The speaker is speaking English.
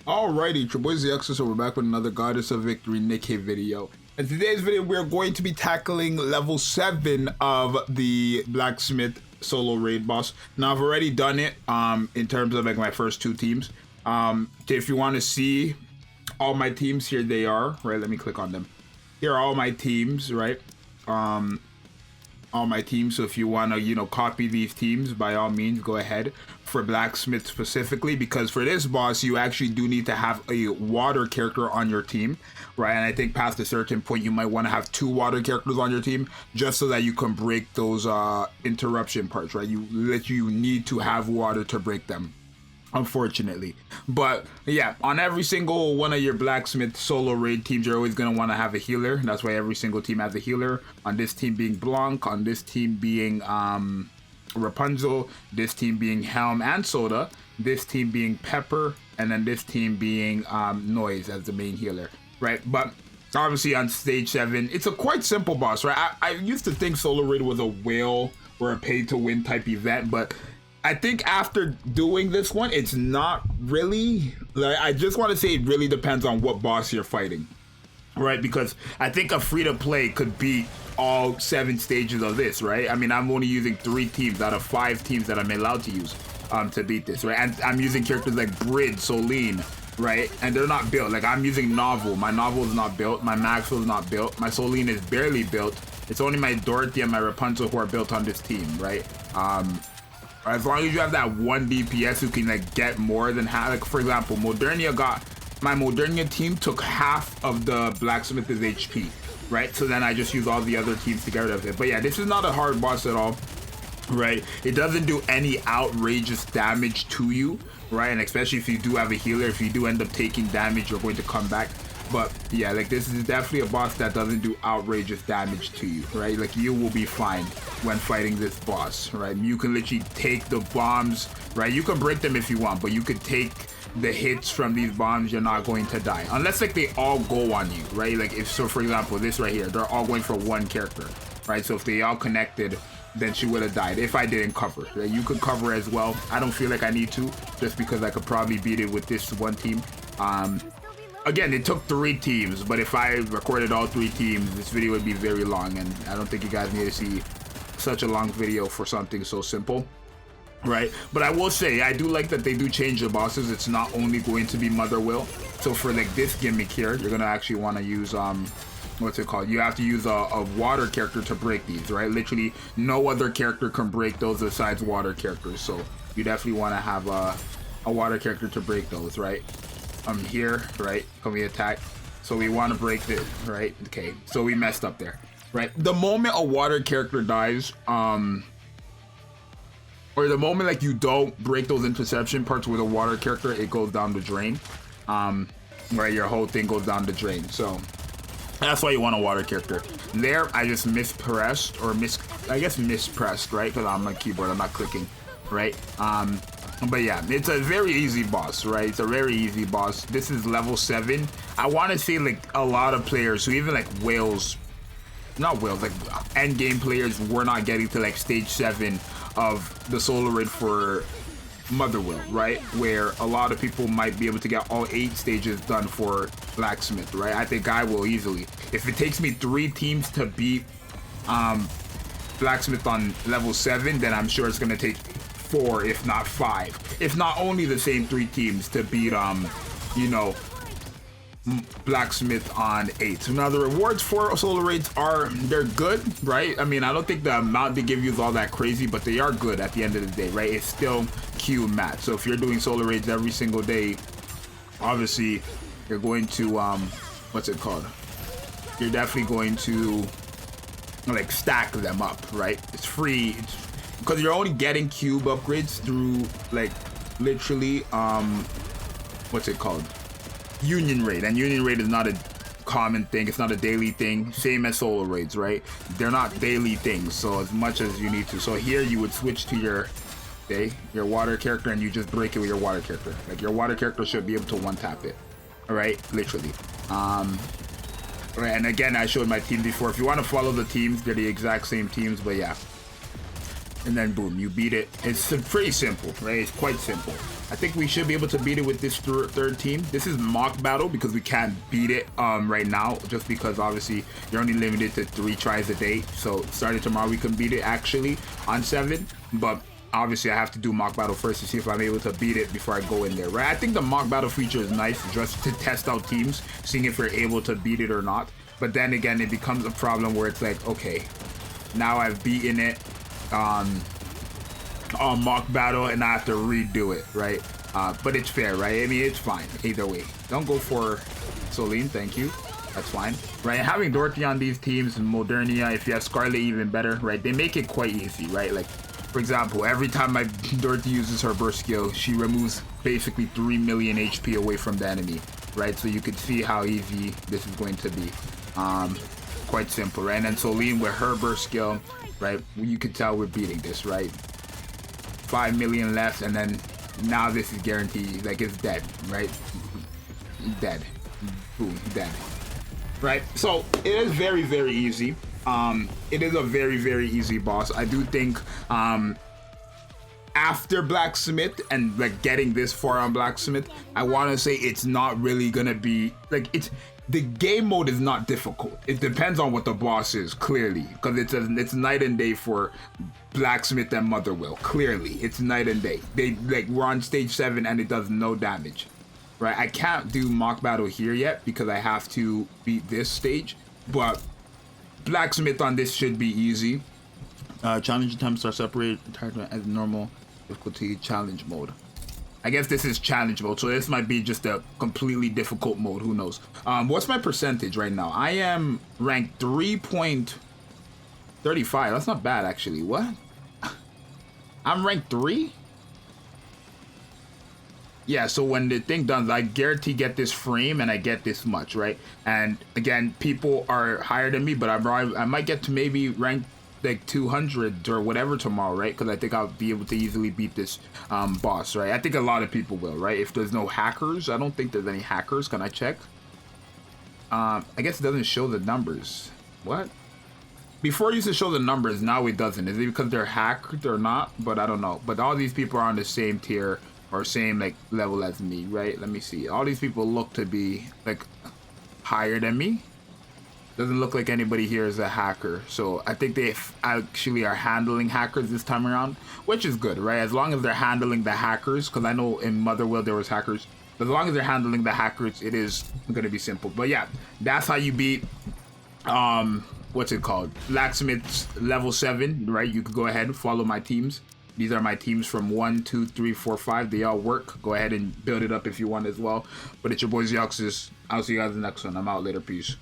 Alrighty, it's your boy Zxous, so we're back with another Goddess of Victory Nikke video. In today's video, we're going to be tackling level 7 of the Blacksmith solo raid boss. Now, I've already done it in terms of like my first 2 teams. If you want to see all my teams, here they are, right? Let me click on them. Here are all my teams, right? All my teams. So if you want to, copy these teams, by all means, go ahead. For Blacksmith specifically, because for this boss, you actually do need to have a water character on your team, right? And I think past a certain point, you might want to have 2 water characters on your team, just so that you can break those interruption parts, right? You need to have water to break them, unfortunately. But yeah, on every single one of your Blacksmith solo raid teams, you're always going to want to have a healer. That's why every single team has a healer. On this team being Blanc, on this team being Rapunzel, this team being Helm and Soda, this team being Pepper, and then this team being Noise as the main healer, right? But obviously on stage 7, it's a quite simple boss, right? I used to think solo raid was a whale or a pay to win type event, but I think after doing this one, it's not really. Like, I just want to say it really depends on what boss you're fighting, right? Because I think a free to play could beat all 7 stages of this, right? I mean, I'm only using 3 teams out of 5 teams that I'm allowed to use to beat this, right? And I'm using characters like Brid, Soline, right? And they're not built. Like, I'm using Novel. My Novel is not built. My Maxwell is not built. My Soline is barely built. It's only my Dorothy and my Rapunzel who are built on this team, right? As long as you have that 1 DPS who can like get more than half. Like, for example, my Modernia team took half of the Blacksmith's HP, right? So then I just use all the other teams to get rid of it. But yeah, this is not a hard boss at all, right? It doesn't do any outrageous damage to you, right? And especially if you do have a healer, if you do end up taking damage, you're going to come back. But yeah, like, this is definitely a boss that doesn't do outrageous damage to you, right? Like, you will be fine when fighting this boss, right? You can literally take the bombs, right? You can break them if you want, but you could take the hits from these bombs. You're not going to die unless like they all go on you, right? Like, if so, for example, this right here, they're all going for 1 character, right? So if they all connected, then she would have died if I didn't cover, right? You could cover as well. I don't feel like I need to, just because I could probably beat it with this 1 team. Again, it took 3 teams, but if I recorded all 3 teams, this video would be very long, and I don't think you guys need to see such a long video for something so simple, right? But I will say, I do like that they do change the bosses. It's not only going to be Mother Will. So for like this gimmick here, you're gonna actually want to use what's it called? You have to use a water character to break these, right? Literally, no other character can break those besides water characters. So you definitely want to have a water character to break those, right? Here, right? Can we attack? So we want to break this, right? Okay, so we messed up there, right? The moment a water character dies, or the moment like you don't break those interception parts with a water character, it goes down the drain, right? Your whole thing goes down the drain. So that's why you want a water character. There, I just mispressed, right? Because I'm on keyboard, I'm not clicking, right? But yeah, it's a very easy boss, right? It's a very easy boss. This is level 7. I want to say like a lot of players who even like like end game players were not getting to like stage 7 of the solo raid for Mother Will, right? Where a lot of people might be able to get all 8 stages done for Blacksmith, right? I think I will easily. If it takes me 3 teams to beat Blacksmith on level 7, then I'm sure it's gonna take 4, if not 5, if not only the same 3 teams to beat Blacksmith on 8. Now the rewards for solo raids they're good, right? I mean, I don't think the amount they give you is all that crazy, but they are good at the end of the day, right? It's still Q match. So if you're doing solo raids every single day, obviously you're going to what's it called? You're definitely going to like stack them up, right? It's free. Because you're only getting cube upgrades through like literally what's it called, Union Raid, and Union Raid is not a common thing. It's not a daily thing, same as solo raids, right? They're not daily things, so as much as you need to. So here you would switch to your water character, and you just break it with your water character. Like, your water character should be able to 1-tap it, all right? Literally. Right, and again, I showed my team before. If you want to follow the teams, they're the exact same teams, but yeah. And then boom, you beat it. It's pretty simple, right? It's quite simple. I think we should be able to beat it with this third team. This is mock battle because we can't beat it right now, just because obviously you're only limited to 3 tries a day. So starting tomorrow we can beat it actually on 7, but obviously I have to do mock battle first to see if I'm able to beat it before I go in there, right? I think the mock battle feature is nice just to test out teams, seeing if we're able to beat it or not. But then again, it becomes a problem where it's like, okay, now I've beaten it on mock battle and I have to redo it, right? But it's fair, right? I mean, it's fine either way. Don't go for Celine, thank you. That's fine, right? Having Dorothy on these teams, Modernia, if you have Scarlet, even better, right? They make it quite easy, right? Like, for example, every time my Dorothy uses her burst skill, she removes basically 3 million HP away from the enemy, right? So you can see how easy this is going to be. Quite simple, right? And then Celine with her burst skill, right? You can tell we're beating this, right? 5 million left, and then now this is guaranteed, like it's dead, right? Dead. Boom, dead. Right? So it is very, very easy. It is a very, very easy boss. I do think after Blacksmith and like getting this far on Blacksmith, I want to say it's not really gonna be like the game mode is not difficult. It depends on what the boss is, clearly, because it's night and day for Blacksmith and Motherwell. Clearly, it's night and day. We're on stage 7 and it does no damage, right? I can't do mock battle here yet because I have to beat this stage, but Blacksmith on this should be easy. Challenge attempts are separated as normal difficulty challenge mode. I guess this is challenge mode, so this might be just a completely difficult mode. Who knows? What's my percentage right now? I am ranked 3.35. That's not bad, actually. What? I'm ranked 3? Yeah, so when the thing done, I guarantee get this frame and I get this much, right? And again, people are higher than me, but I might get to maybe rank like 200 or whatever tomorrow, right? Because I think I'll be able to easily beat this boss, right? I think a lot of people will, right? If there's no hackers, I don't think there's any hackers. Can I check? I guess it doesn't show the numbers. What? Before it used to show the numbers, now it doesn't. Is it because they're hacked or not? But I don't know. But all these people are on the same tier or same like level as me, right? Let me see. All these people look to be like higher than me. Doesn't look like anybody here is a hacker, so I think they actually are handling hackers this time around, which is good, right? As long as they're handling the hackers, because I know in Motherwell there was hackers. As long as they're handling the hackers, it is gonna be simple. But yeah, that's how you beat what's it called? Blacksmith's level 7, right? You could go ahead and follow my teams. These are my teams from 1, 2, 3, 4, 5. They all work. Go ahead and build it up if you want as well. But it's your boy Zxous. I'll see you guys in the next one. I'm out later. Peace.